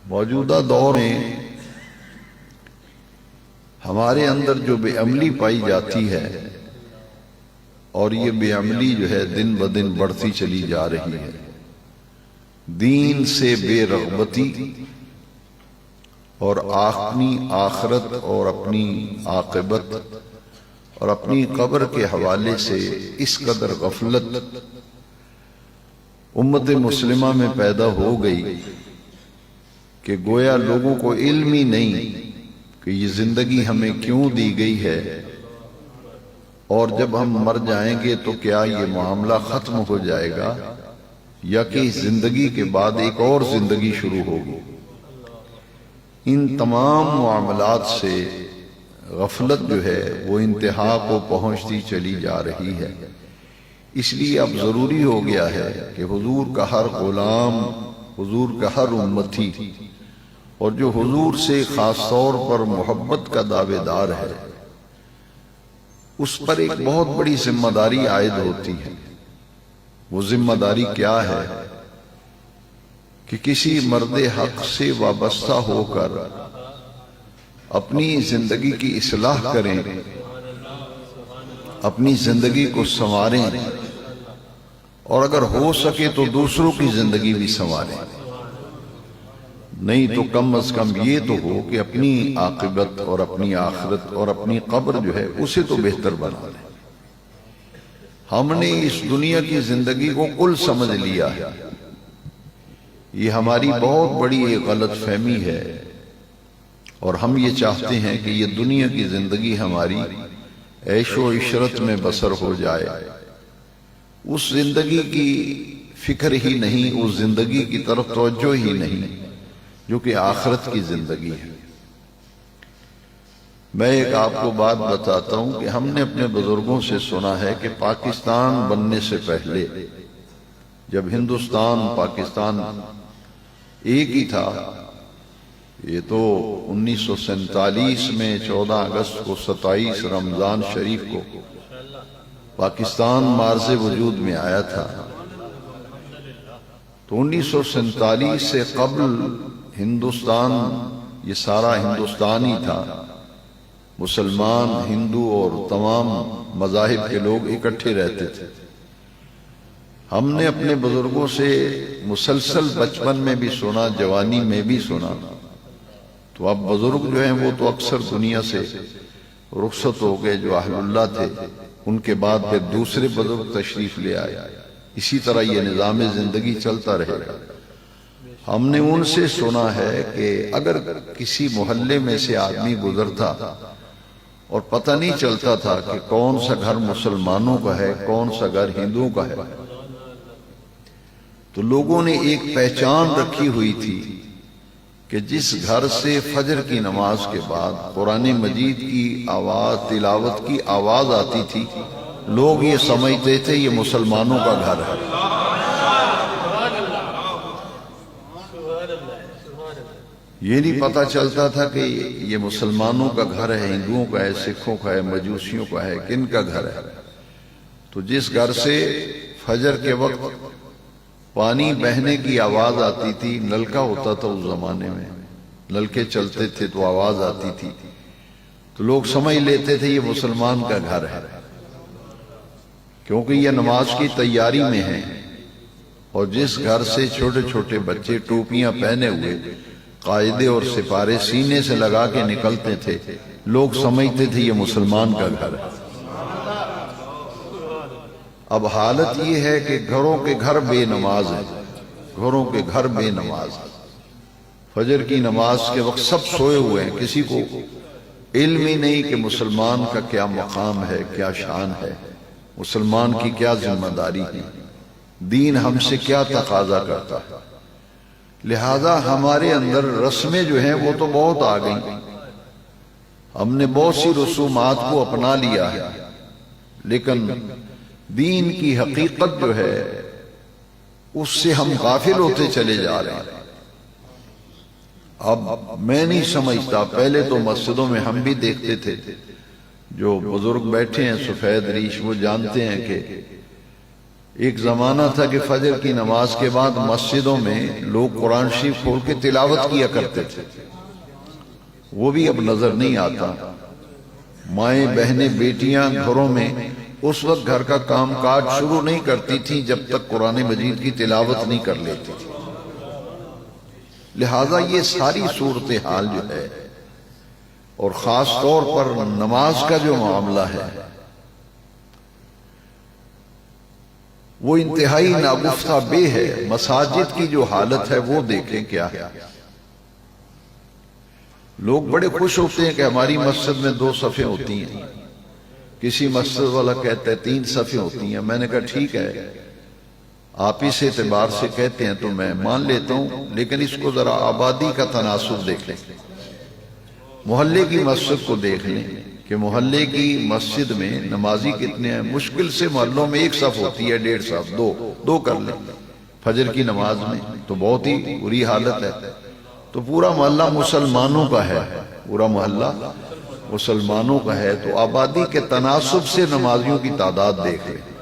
موجودہ دور میں ہمارے اندر جو بے عملی پائی جاتی ہے، اور یہ بے عملی جو ہے دن بدن بڑھتی چلی جا رہی ہے، دین سے بے رغبتی اور اپنی آخرت اور اپنی عاقبت اور اپنی قبر کے حوالے سے اس قدر غفلت امت مسلمہ میں پیدا ہو گئی کہ گویا لوگوں کو علم ہی نہیں کہ یہ زندگی ہمیں کیوں دی گئی ہے، اور جب ہم مر جائیں گے تو کیا یہ معاملہ ختم ہو جائے گا یا کہ اس زندگی کے بعد ایک اور زندگی شروع ہوگی۔ ان تمام معاملات سے غفلت جو ہے وہ انتہا کو پہنچتی چلی جا رہی ہے۔ اس لیے اب ضروری ہو گیا ہے کہ حضور کا ہر غلام، حضور کا ہر امتی، اور جو حضور سے خاص طور پر محبت کا دعوے دار ہے، اس پر ایک بہت بڑی ذمہ داری عائد ہوتی ہے۔ وہ ذمہ داری کیا ہے کہ کسی مرد حق سے وابستہ ہو کر اپنی زندگی کی اصلاح کریں، اپنی زندگی کو سنواریں، اور اگر ہو سکے تو دوسروں کی زندگی بھی سنواریں، نہیں تو کم از کم یہ تو ہو کہ اپنی عاقبت اور اپنی آخرت اور اپنی قبر جو ہے اسے تو بہتر بنا لیں۔ ہم نے اس دنیا کی زندگی کو کل سمجھ لیا ہے، یہ ہماری بہت بڑی ایک غلط فہمی ہے، اور ہم یہ چاہتے ہیں کہ یہ دنیا کی زندگی ہماری عیش و عشرت میں بسر ہو جائے، اس زندگی کی فکر ہی نہیں، اس زندگی کی طرف توجہ ہی نہیں جو کہ آخرت کی زندگی ہے۔ میں ایک آپ کو بات بتاتا ہوں کہ ہم نے اپنے بزرگوں سے سنا ہے کہ پاکستان بننے سے پہلے، جب ہندوستان پاکستان ایک ہی تھا، یہ تو 1947 میں 14 اگست کو 27 رمضان شریف کو پاکستان مارز وجود میں آیا تھا، تو 1947 سے قبل ہندوستان یہ سارا ہندوستان ہی تھا، مسلمان، ہندو اور تمام مذاہب کے لوگ اکٹھے رہتے تھے۔ ہم نے اپنے بزرگوں سے مسلسل بچپن میں بھی سنا، جوانی میں بھی سنا، تو اب بزرگ جو ہیں وہ تو اکثر دنیا سے رخصت ہو گئے، جو اہل اللہ تھے ان کے بعد پھر دوسرے بزرگ تشریف لے آئے، اسی طرح یہ نظام زندگی چلتا رہے گا۔ ہم نے ان سے سنا ہے کہ اگر کسی محلے میں سے آدمی گزرتا اور پتہ نہیں چلتا تھا کہ کون سا گھر مسلمانوں کا ہے، کون سا گھر ہندوؤں کا ہے، تو لوگوں نے ایک پہچان رکھی ہوئی تھی کہ جس گھر سے فجر کی نماز کے بعد قرآن مجید کی آواز، تلاوت کی آواز آتی تھی، لوگ یہ سمجھتے تھے یہ مسلمانوں کا گھر ہے۔ یہ نہیں پتہ چلتا تھا کہ یہ مسلمانوں کا گھر ہے، ہندوؤں کا ہے، سکھوں کا ہے، مجوسیوں کا ہے، کن کا گھر ہے۔ تو جس گھر سے فجر کے وقت پانی بہنے کی آواز آتی تھی، نلکا ہوتا تھا اس زمانے میں، نلکے چلتے تھے تو آواز آتی تھی، تو لوگ سمجھ لیتے تھے یہ مسلمان کا گھر ہے، کیونکہ یہ نماز کی تیاری میں ہے۔ اور جس گھر سے چھوٹے چھوٹے بچے ٹوپیاں پہنے ہوئے قاعدے اور سپارے سینے سے لگا کے نکلتے تھے، لوگ سمجھتے تھے یہ مسلمان کا گھر ہے۔ اب حالت یہ ہے کہ گھروں کے گھر بے نماز ہیں، گھروں کے گھر بے نماز ہیں۔ فجر کی نماز کے وقت سب سوئے ہوئے ہیں، کسی کو علم ہی نہیں کہ مسلمان کا کیا مقام ہے، کیا شان ہے، مسلمان کی کیا ذمہ داری ہے، دین ہم سے کیا تقاضا کرتا ہے۔ لہذا ہمارے اندر رسمیں جو ہیں وہ تو بہت آ گئیں، ہم نے بہت سی رسومات کو اپنا لیا ہے، لیکن دین کی حقیقت جو ہے اس سے ہم غافل ہوتے چلے جا رہے ہیں۔ اب میں نہیں سمجھتا، پہلے تو مسجدوں میں ہم بھی دیکھتے تھے، جو بزرگ بیٹھے ہیں سفید ریش وہ جانتے ہیں کہ ایک زمانہ تھا کہ فجر کی نماز کے بعد مسجدوں میں لوگ قرآن شریف کھول کے تلاوت کیا کرتے تھے، وہ بھی اب نظر نہیں آتا۔ مائیں بہنیں بیٹیاں گھروں میں اس وقت گھر کا کام کاج شروع نہیں کرتی تھیں جب تک قرآن مجید کی تلاوت نہیں کر لیتی تھی۔ لہٰذا یہ ساری صورتحال جو ہے، اور خاص طور پر نماز کا جو معاملہ ہے، وہ انتہائی ناگفتہ بے ہے۔ مساجد کی جو حالت ہے وہ دیکھیں کیا ہے۔ لوگ بڑے خوش ہوتے ہیں کہ ہماری مسجد میں 2 صفیں ہوتی ہیں، کسی مسجد والا کہتا ہے 3 صفیں ہوتی ہیں۔ میں نے کہا ٹھیک ہے، آپ اس اعتبار سے کہتے ہیں تو میں مان لیتا ہوں، لیکن اس کو ذرا آبادی کا تناسب دیکھ لیں، محلے کی مسجد کو دیکھ لیں کہ محلے کی مسجد میں نمازی کتنے ہیں۔ مشکل سے محلوں میں 1 صف ہوتی ہے، 1.5 صف، 2 کر لیں۔ فجر کی نماز میں تو بہت ہی بری حالت ہے، تو پورا محلہ مسلمانوں کا ہے، پورا محلہ مسلمانوں کا ہے، تو آبادی کے تناسب سے نمازیوں کی تعداد دیکھ لیں۔